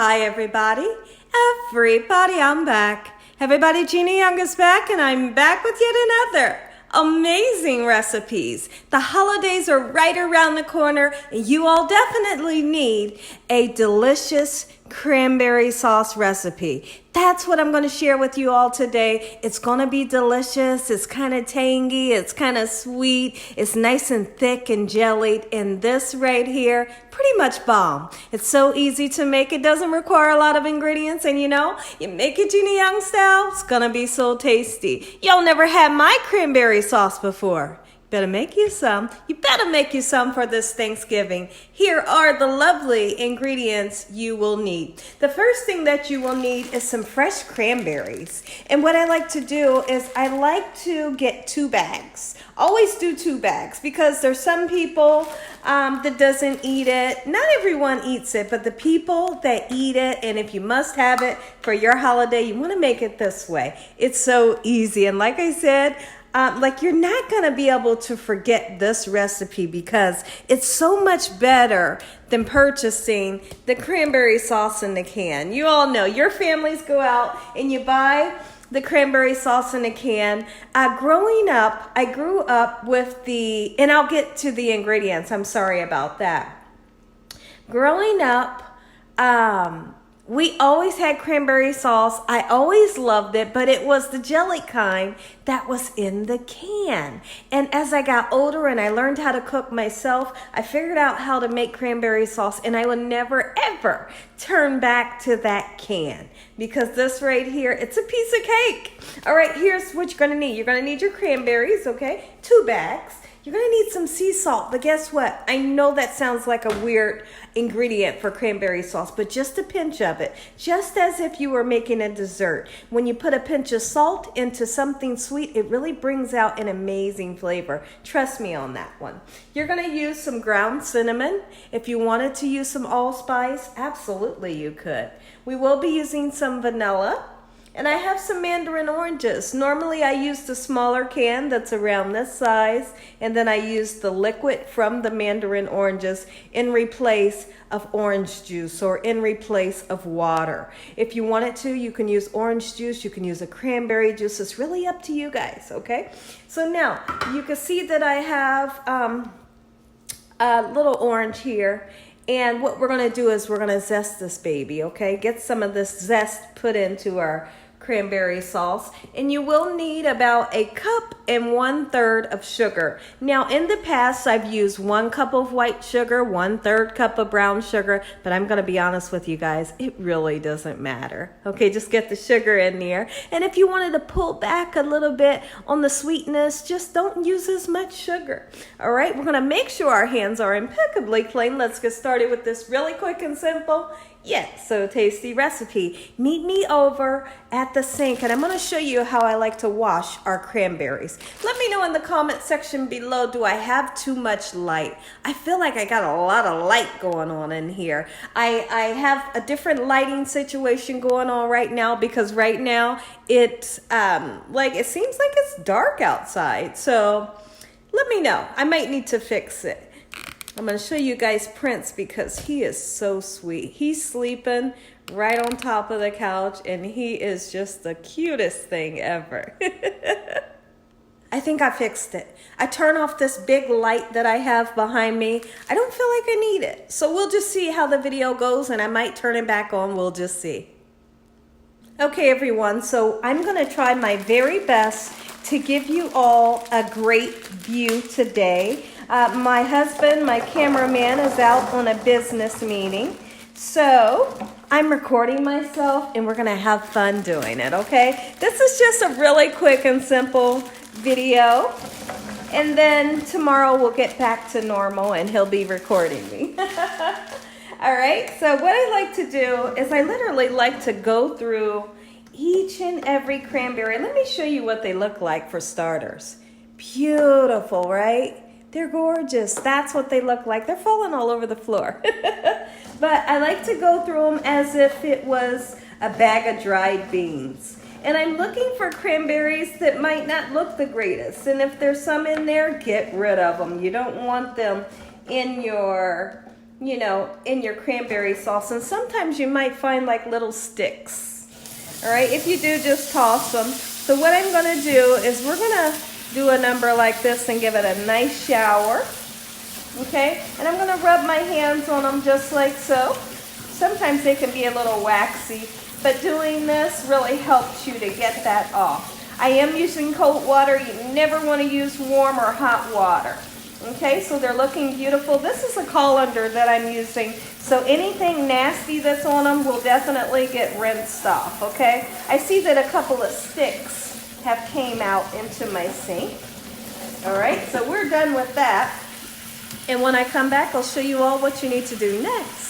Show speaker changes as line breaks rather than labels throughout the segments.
Hi everybody, I'm back. Everybody, Gina Young is back and I'm back with yet another amazing recipes. The holidays are right around the corner and you all definitely need a delicious cranberry sauce recipe. That's what I'm going to share with you all today. It's going to be delicious. It's kind of tangy. It's kind of sweet. It's nice and thick and jellied. And this right here, pretty much bomb. It's so easy to make. It doesn't require a lot of ingredients. And you know, you make it Gina Young style, it's going to be so tasty. Y'all never had my cranberry sauce before. Better make you some. You better make you some for this Thanksgiving. Here are the lovely ingredients you will need. The first thing that you will need is some fresh cranberries. And what I like to do is I like to get 2 bags. Always do 2 bags because there's some people that doesn't eat it. Not everyone eats it, but the people that eat it, and if you must have it for your holiday, you want to make it this way. It's so easy. And like I said, you're not going to be able to forget this recipe because it's so much better than purchasing the cranberry sauce in the can. You all know your families go out and you buy the cranberry sauce in a can. Growing up, I grew up with and I'll get to the ingredients. I'm sorry about that. Growing up, we always had cranberry sauce. I always loved it, but it was the jelly kind that was in the can. And as I got older and I learned how to cook myself, I figured out how to make cranberry sauce, and I would never, ever turn back to that can because this right here, it's a piece of cake. All right, here's what you're gonna need. You're gonna need your cranberries, okay? 2 bags. You're gonna need some sea salt, but guess what? I know that sounds like a weird ingredient for cranberry sauce, but just a pinch of it, just as if you were making a dessert. When you put a pinch of salt into something sweet, it really brings out an amazing flavor. Trust me on that one. You're gonna use some ground cinnamon. If you wanted to use some allspice, absolutely you could. We will be using some vanilla. And I have some mandarin oranges. Normally I use the smaller can that's around this size, and then I use the liquid from the mandarin oranges in replace of orange juice or in replace of water. If you wanted to, you can use orange juice, you can use a cranberry juice. It's really up to you guys, okay? So now you can see that I have a little orange here. And what we're gonna do is we're gonna zest this baby, okay? Get some of this zest put into our cranberry sauce, and you will need about 1 cup and 1/3 of sugar. Now in the past I've used 1 cup of white sugar, 1/3 cup of brown sugar, but I'm gonna be honest with you guys, it really doesn't matter. Okay, just get the sugar in there. And if you wanted to pull back a little bit on the sweetness, just don't use as much sugar. All right, we're gonna make sure our hands are impeccably clean. Let's get started with this really quick and simple, yet so tasty recipe. Meet me over at the sink, and I'm going to show you how I like to wash our cranberries. Let me know in the comment section below, do I have too much light? I feel like I got a lot of light going on in here. I have a different lighting situation going on right now because right now it's it seems like it's dark outside. So let me know. I might need to fix it. I'm going to show you guys Prince because he is so sweet. He's sleeping right on top of the couch and he is just the cutest thing ever. I think I fixed it. I turn off this big light that I have behind me. I don't feel like I need it. So we'll just see how the video goes, and I might turn it back on. We'll just see. Okay, everyone, so I'm going to try my very best to give you all a great view today. My husband, my cameraman, is out on a business meeting. So I'm recording myself and we're gonna have fun doing it, okay? This is just a really quick and simple video. And then tomorrow we'll get back to normal and he'll be recording me. All right, so what I like to do is I literally like to go through each and every cranberry. Let me show you what they look like for starters. Beautiful, right? They're gorgeous. That's what they look like. They're falling all over the floor. But I like to go through them as if it was a bag of dried beans. And I'm looking for cranberries that might not look the greatest. And if there's some in there, get rid of them. You don't want them in your you know, in your cranberry sauce. And sometimes you might find like little sticks. All right, if you do, just toss them. So what I'm gonna do is we're gonna do a number like this and give it a nice shower. Okay, and I'm gonna rub my hands on them just like so. Sometimes they can be a little waxy, but doing this really helps you to get that off. I am using cold water. You never want to use warm or hot water. Okay, so they're looking beautiful. This is a colander that I'm using, so anything nasty that's on them will definitely get rinsed off, okay? I see that a couple of sticks have came out into my sink. All right, so we're done with that. And when I come back, I'll show you all what you need to do next.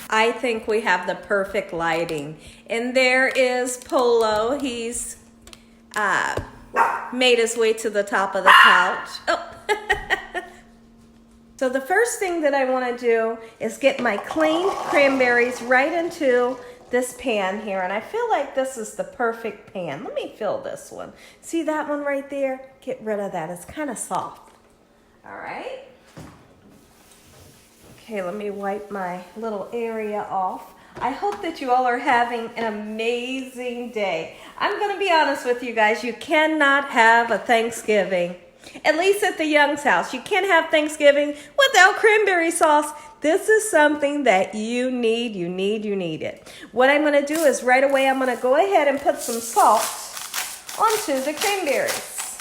I think we have the perfect lighting. And there is Polo. He's made his way to the top of the couch. Oh. So the first thing that I want to do is get my cleaned cranberries right into this pan here. And I feel like this is the perfect pan. Let me fill this one. See that one right there? Get rid of that. It's kind of soft. All right. Okay, let me wipe my little area off. I hope that you all are having an amazing day. I'm going to be honest with you guys. You cannot have a Thanksgiving, at least at the Young's house. You can't have Thanksgiving without cranberry sauce. This is something that you need it. What I'm going to do is right away I'm going to go ahead and put some salt onto the cranberries.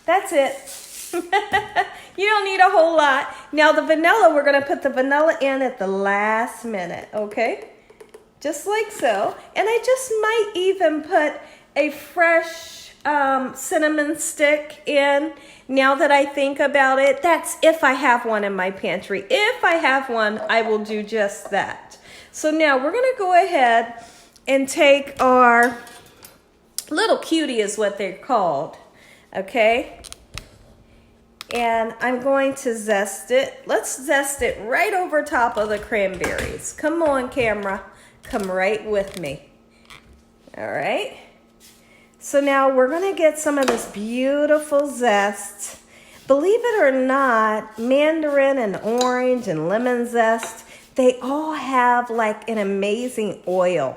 That's it. You don't need a whole lot. Now the vanilla, we're going to put the vanilla in at the last minute, okay? Just like so. And I just might even put a fresh cinnamon stick in. Now that I think about it, that's if I have one in my pantry. If I have one, I will do just that. So now we're going to go ahead and take our little cutie is what they're called, okay? And I'm going to zest it. Let's zest it right over top of the cranberries. Come on, camera. Come right with me. All right. So now we're going to get some of this beautiful zest. Believe it or not, mandarin and orange and lemon zest, they all have like an amazing oil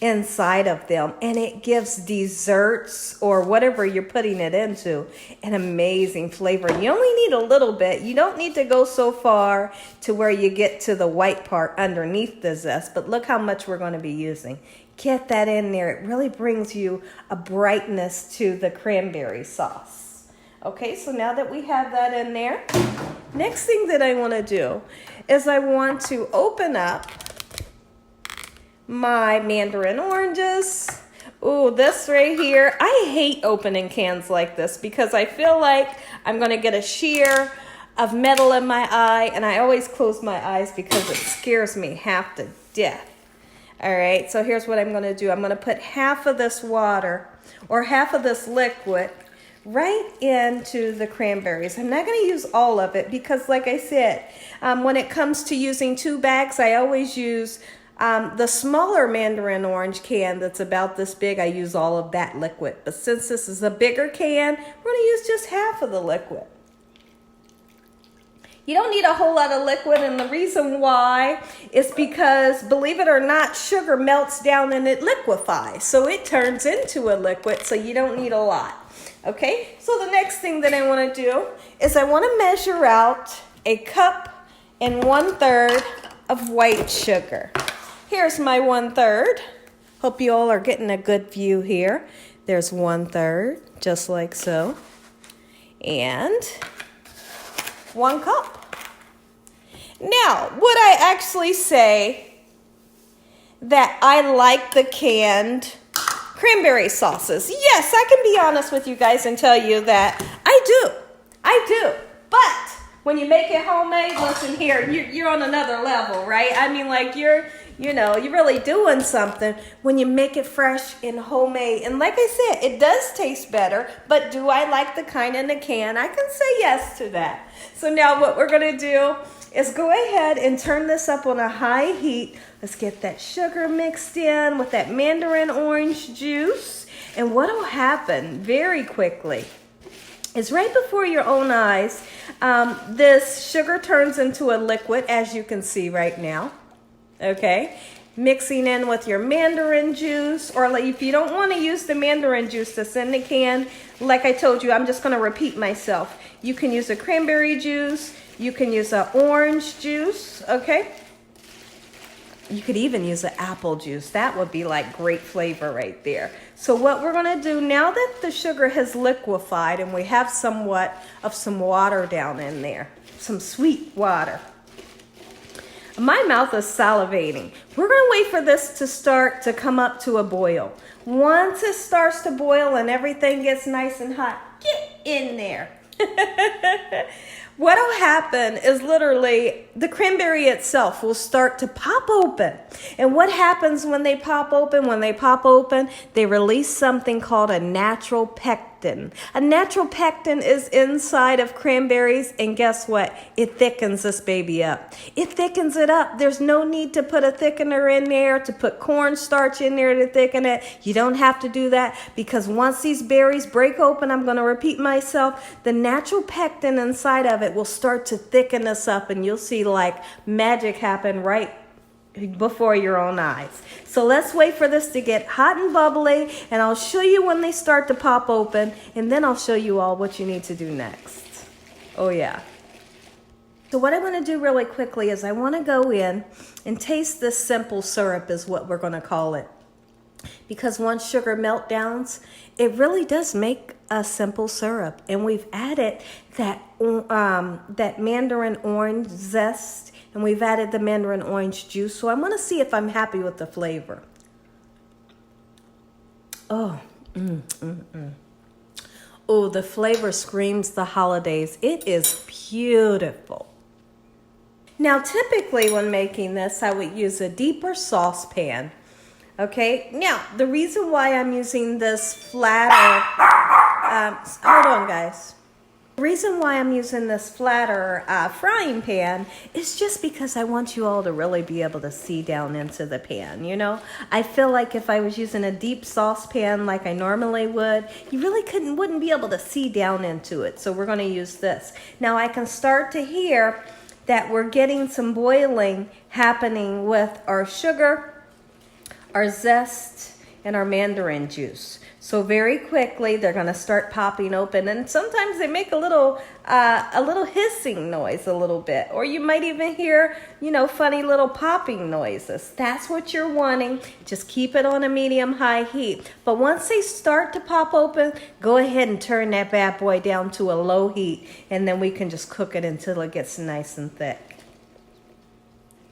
inside of them, and it gives desserts or whatever you're putting it into an amazing flavor. You only need a little bit. You don't need to go so far to where you get to the white part underneath the zest, but look how much we're going to be using. Get that in there. It really brings you a brightness to the cranberry sauce. Okay, so now that we have that in there, next thing that I want to do is I want to open up my mandarin oranges. Ooh, this right here. I hate opening cans like this because I feel like I'm going to get a shear of metal in my eye, and I always close my eyes because it scares me half to death. All right, so here's what I'm going to do. I'm going to put half of this water or half of this liquid right into the cranberries. I'm not going to use all of it because, like I said, when it comes to using 2 bags, I always use the smaller mandarin orange can that's about this big. I use all of that liquid. But since this is a bigger can, we're going to use just half of the liquid. You don't need a whole lot of liquid, and the reason why is because, believe it or not, sugar melts down and it liquefies. So it turns into a liquid, so you don't need a lot. Okay, so the next thing that I want to do is I want to measure out a cup and 1/3 of white sugar. Here's my 1/3. Hope you all are getting a good view here. There's 1/3, just like so. And 1 cup. Now, would I actually say that I like the canned cranberry sauces? Yes, I can be honest with you guys and tell you that I do. But when you make it homemade, listen here, you're on another level, right? I mean, like you're really doing something when you make it fresh and homemade. And like I said, it does taste better, but do I like the kind in the can? I can say yes to that. So now what we're going to do is go ahead and turn this up on a high heat. Let's get that sugar mixed in with that mandarin orange juice. And what will happen very quickly is right before your own eyes. This sugar turns into a liquid, as you can see right now. Okay, mixing in with your mandarin juice, or like if you don't want to use the mandarin juice that's in the can, like I told you, I'm just going to repeat myself. You can use a cranberry juice, you can use an orange juice, okay? You could even use an apple juice. That would be like great flavor right there. So what we're going to do now that the sugar has liquefied and we have somewhat of some water down in there, some sweet water. My mouth is salivating. We're going to wait for this to start to come up to a boil. Once it starts to boil and everything gets nice and hot, get in there. What'll happen is literally the cranberry itself will start to pop open. And what happens when they pop open? When they pop open, they release something called a natural pectin. A natural pectin is inside of cranberries, and guess what? It thickens this baby up. It thickens it up. There's no need to put a thickener in there, to put cornstarch in there to thicken it. You don't have to do that, because once these berries break open, I'm going to repeat myself, the natural pectin inside of it will start to thicken this up, and you'll see like magic happen right before your own eyes. So let's wait for this to get hot and bubbly, and I'll show you when they start to pop open, and then I'll show you all what you need to do next. Oh yeah. So what I want to do really quickly is I want to go in and taste this simple syrup, is what we're going to call it. Because once sugar meltdowns, it really does make a simple syrup. And we've added that mandarin orange zest, and we've added the mandarin orange juice. So I'm going to see if I'm happy with the flavor. Oh, Oh, the flavor screams the holidays. It is beautiful. Now, typically when making this, I would use a deeper saucepan. Okay, now the reason why I'm using this flatter, hold on guys. The reason why I'm using this flatter frying pan is just because I want you all to really be able to see down into the pan, you know? I feel like if I was using a deep saucepan like I normally would, you really wouldn't be able to see down into it. So we're gonna use this. Now I can start to hear that we're getting some boiling happening with our sugar, our zest, and our mandarin juice. So very quickly they're going to start popping open, and sometimes they make a little hissing noise a little bit, or you might even hear, you know, funny little popping noises. That's what you're wanting. Just keep it on a medium-high heat. But once they start to pop open, go ahead and turn that bad boy down to a low heat, and then we can just cook it until it gets nice and thick.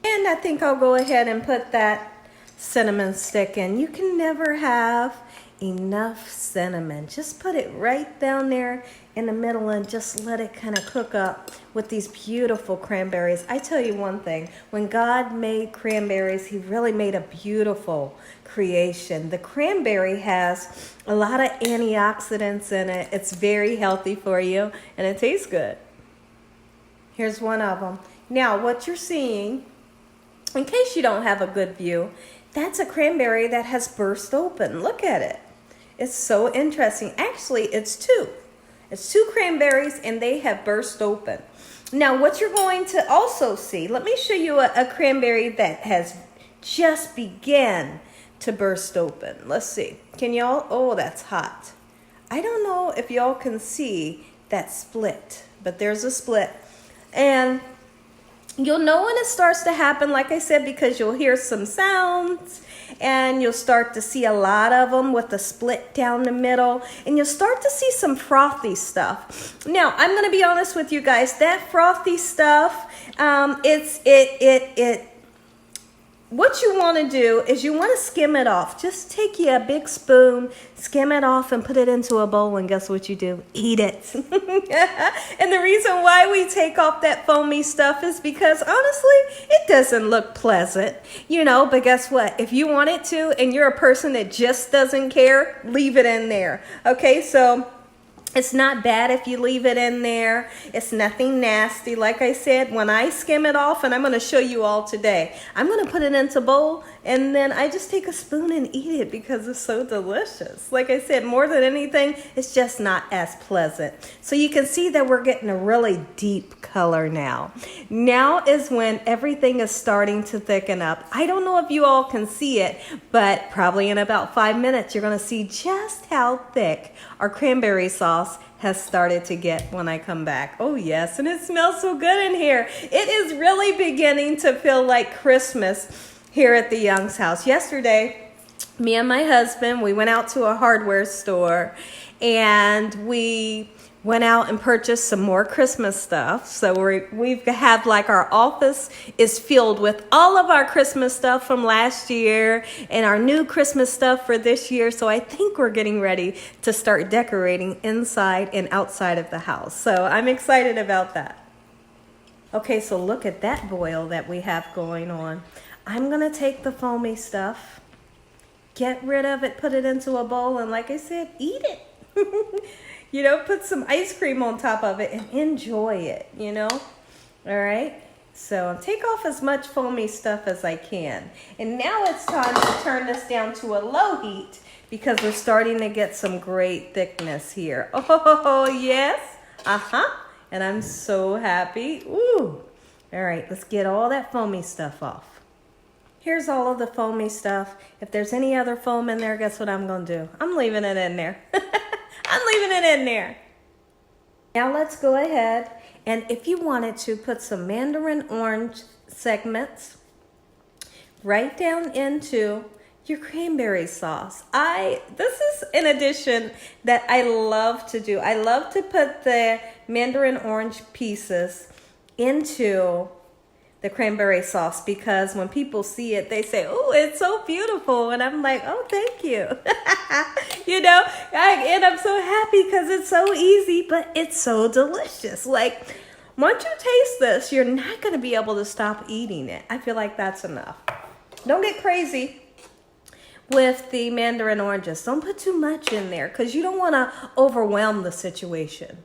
And I think I'll go ahead and put that cinnamon stick in. You can never have enough cinnamon. Just put it right down there in the middle and just let it kind of cook up with these beautiful cranberries. I tell you one thing, when God made cranberries, he really made a beautiful creation. The cranberry has a lot of antioxidants in it. It's very healthy for you, and it tastes good. Here's one of them. Now what you're seeing, in case you don't have a good view, that's a cranberry that has burst open. Look at it. It's so interesting. Actually, it's two. It's two cranberries, and they have burst open. Now, what you're going to also see, let me show you a cranberry that has just begun to burst open. Let's see. Can y'all? Oh, that's hot. I don't know if y'all can see that split, but there's a split. And you'll know when it starts to happen, like I said, because you'll hear some sounds, and you'll start to see a lot of them with the split down the middle, and you'll start to see some frothy stuff. Now, I'm going to be honest with you guys, that frothy stuff, what you want to do is you want to skim it off. Just take you a big spoon, skim it off, and put it into a bowl, and guess what you do? Eat it. And the reason why we take off that foamy stuff is because, honestly, it doesn't look pleasant, you know, but guess what? If you want it to, and you're a person that just doesn't care, leave it in there. Okay, so It's not bad if you leave it in there. It's nothing nasty. Like I said, when I skim it off, and I'm going to show you all today, I'm going to put it into a bowl, and then I just take a spoon and eat it because it's so delicious. Like I said, more than anything, it's just not as pleasant. So you can see that we're getting a really deep color now. Now is when everything is starting to thicken up. I don't know if you all can see it, but probably in about 5 minutes, you're going to see just how thick our cranberry sauce has started to get when I come back. Oh yes, and it smells so good in here. It is really beginning to feel like Christmas here at the Young's house. Yesterday, me and my husband, we went out to a hardware store and we went out and purchased some more Christmas stuff. So we've had like our office is filled with all of our Christmas stuff from last year and our new Christmas stuff for this year. So I think we're getting ready to start decorating inside and outside of the house. So I'm excited about that. Okay, so look at that boil that we have going on. I'm gonna take the foamy stuff, get rid of it, put it into a bowl, and like I said, eat it. You know, put some ice cream on top of it and enjoy it, you know? All right? So take off as much foamy stuff as I can. And now it's time to turn this down to a low heat because we're starting to get some great thickness here. Oh, yes. And I'm so happy. Ooh. All right, let's get all that foamy stuff off. Here's all of the foamy stuff. If there's any other foam in there, guess what I'm going to do? I'm leaving it in there. I'm leaving it in there. Now let's go ahead and if you wanted to put some mandarin orange segments right down into your cranberry sauce. This is an addition that I love to do. I love to put the mandarin orange pieces into the cranberry sauce because when people see it, they say, oh, it's so beautiful. And I'm like, oh, thank you. You know, and I'm so happy because it's so easy, but it's so delicious. Like, once you taste this, you're not going to be able to stop eating it. I feel like that's enough. Don't get crazy with the mandarin oranges. Don't put too much in there because you don't want to overwhelm the situation.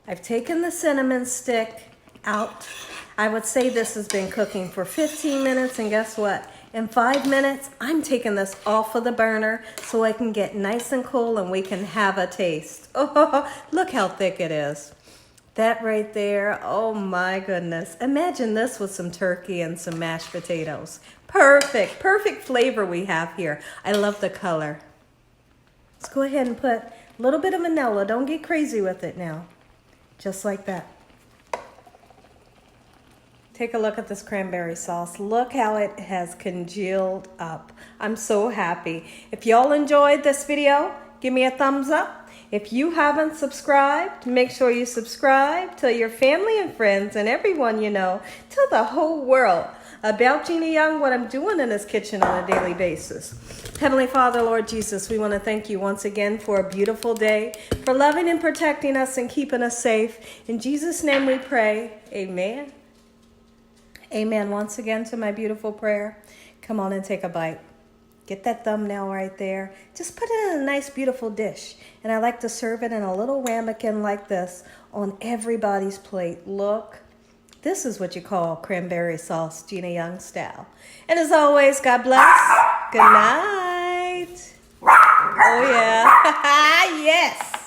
I've taken the cinnamon stick out. I would say this has been cooking for 15 minutes, and guess what? In 5 minutes, I'm taking this off of the burner so I can get nice and cool and we can have a taste. Oh, look how thick it is. That right there, oh my goodness. Imagine this with some turkey and some mashed potatoes. Perfect, perfect flavor we have here. I love the color. Let's go ahead and put a little bit of vanilla. Don't get crazy with it now. Just like that. Take a look at this cranberry sauce. Look how it has congealed up. I'm so happy. If y'all enjoyed this video, give me a thumbs up. If you haven't subscribed, make sure you subscribe. Tell your family and friends and everyone you know. Tell the whole world about Gina Young, what I'm doing in this kitchen on a daily basis. Heavenly Father, Lord Jesus, we want to thank you once again for a beautiful day, for loving and protecting us and keeping us safe. In Jesus' name we pray, amen. Amen. Once again to my beautiful prayer. Come on and take a bite. Get that thumbnail right there. Just put it in a nice, beautiful dish. And I like to serve it in a little ramekin like this on everybody's plate. Look, this is what you call cranberry sauce, Gina Young style. And as always, God bless. Good night. Oh, yeah. Yes.